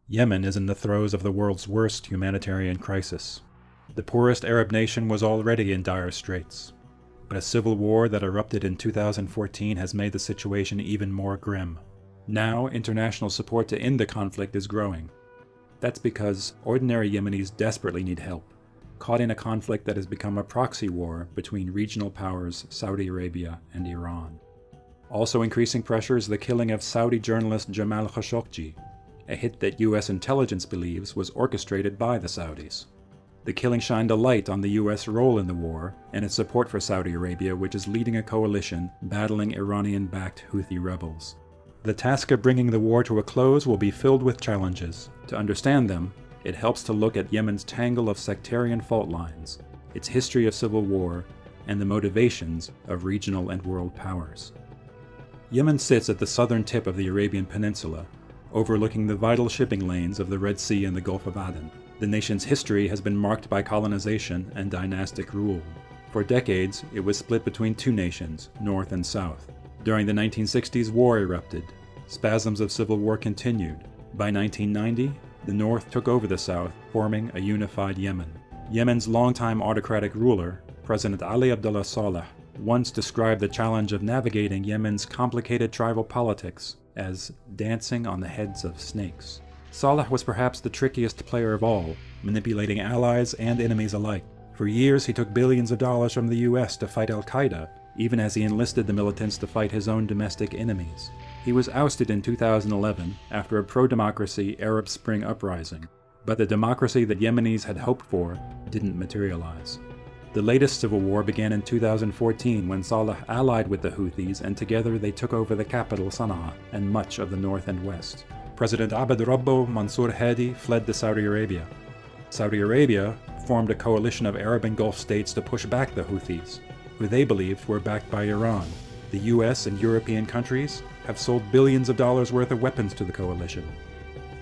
Yemen is in the throes of the world's worst humanitarian crisis. The poorest Arab nation was already in dire straits, but a civil war that erupted in 2014 has made the situation even more grim. Now, international support to end the conflict is growing. That's because ordinary Yemenis desperately need help, caught in a conflict that has become a proxy war between regional powers Saudi Arabia and Iran. Also increasing pressure is the killing of Saudi journalist Jamal Khashoggi, a hit that US intelligence believes was orchestrated by the Saudis. The killing shined a light on the US role in the war and its support for Saudi Arabia, which is leading a coalition battling Iranian-backed Houthi rebels. The task of bringing the war to a close will be filled with challenges. To understand them, it helps to look at Yemen's tangle of sectarian fault lines, its history of civil war, and the motivations of regional and world powers. Yemen sits at the southern tip of the Arabian Peninsula, overlooking the vital shipping lanes of the Red Sea and the Gulf of Aden. The nation's history has been marked by colonization and dynastic rule. For decades, it was split between two nations, North and South. During the 1960s, war erupted. Spasms of civil war continued. By 1990, the North took over the South, forming a unified Yemen. Yemen's longtime autocratic ruler, President Ali Abdullah Saleh, once described the challenge of navigating Yemen's complicated tribal politics as dancing on the heads of snakes. Saleh was perhaps the trickiest player of all, manipulating allies and enemies alike. For years, he took billions of dollars from the US to fight al-Qaeda, even as he enlisted the militants to fight his own domestic enemies. He was ousted in 2011 after a pro-democracy Arab Spring uprising, but the democracy that Yemenis had hoped for didn't materialize. The latest civil war began in 2014 when Saleh allied with the Houthis, and together they took over the capital Sana'a and much of the north and west. President Abd Rabbo Mansour Hadi fled to Saudi Arabia. Saudi Arabia formed a coalition of Arab and Gulf states to push back the Houthis, who they believed were backed by Iran. The US and European countries have sold billions of dollars worth of weapons to the coalition.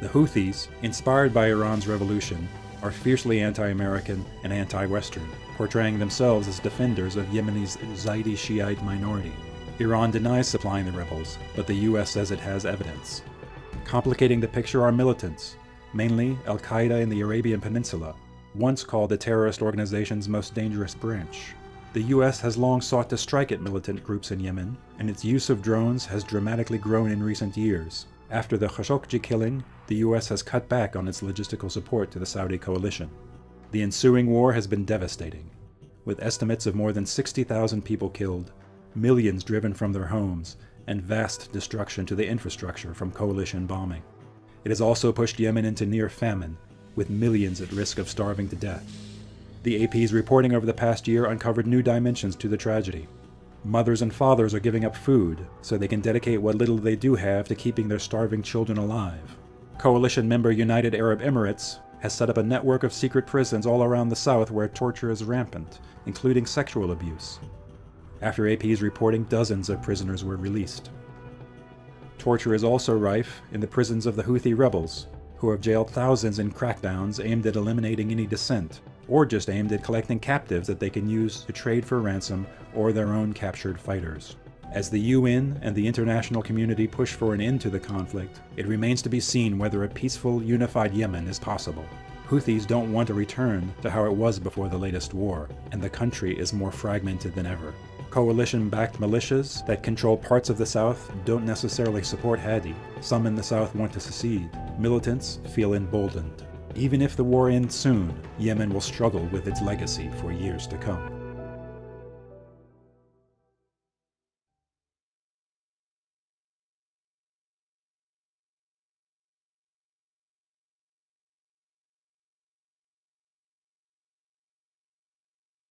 The Houthis, inspired by Iran's revolution, are fiercely anti-American and anti-Western, portraying themselves as defenders of Yemen's Zaidi Shiite minority. Iran denies supplying the rebels, but the US says it has evidence. Complicating the picture are militants, mainly al-Qaeda in the Arabian Peninsula, once called the terrorist organization's most dangerous branch. The US has long sought to strike at militant groups in Yemen, and its use of drones has dramatically grown in recent years. After the Khashoggi killing, the US has cut back on its logistical support to the Saudi coalition. The ensuing war has been devastating, with estimates of more than 60,000 people killed, millions driven from their homes, and vast destruction to the infrastructure from coalition bombing. It has also pushed Yemen into near famine, with millions at risk of starving to death. The AP's reporting over the past year uncovered new dimensions to the tragedy. Mothers and fathers are giving up food so they can dedicate what little they do have to keeping their starving children alive. Coalition member United Arab Emirates has set up a network of secret prisons all around the south where torture is rampant, including sexual abuse. After AP's reporting, dozens of prisoners were released. Torture is also rife in the prisons of the Houthi rebels, who have jailed thousands in crackdowns aimed at eliminating any dissent, or just aimed at collecting captives that they can use to trade for ransom or their own captured fighters. As the UN and the international community push for an end to the conflict, it remains to be seen whether a peaceful, unified Yemen is possible. Houthis don't want a return to how it was before the latest war, and the country is more fragmented than ever. Coalition-backed militias that control parts of the south don't necessarily support Hadi. Some in the south want to secede. Militants feel emboldened. Even if the war ends soon, Yemen will struggle with its legacy for years to come.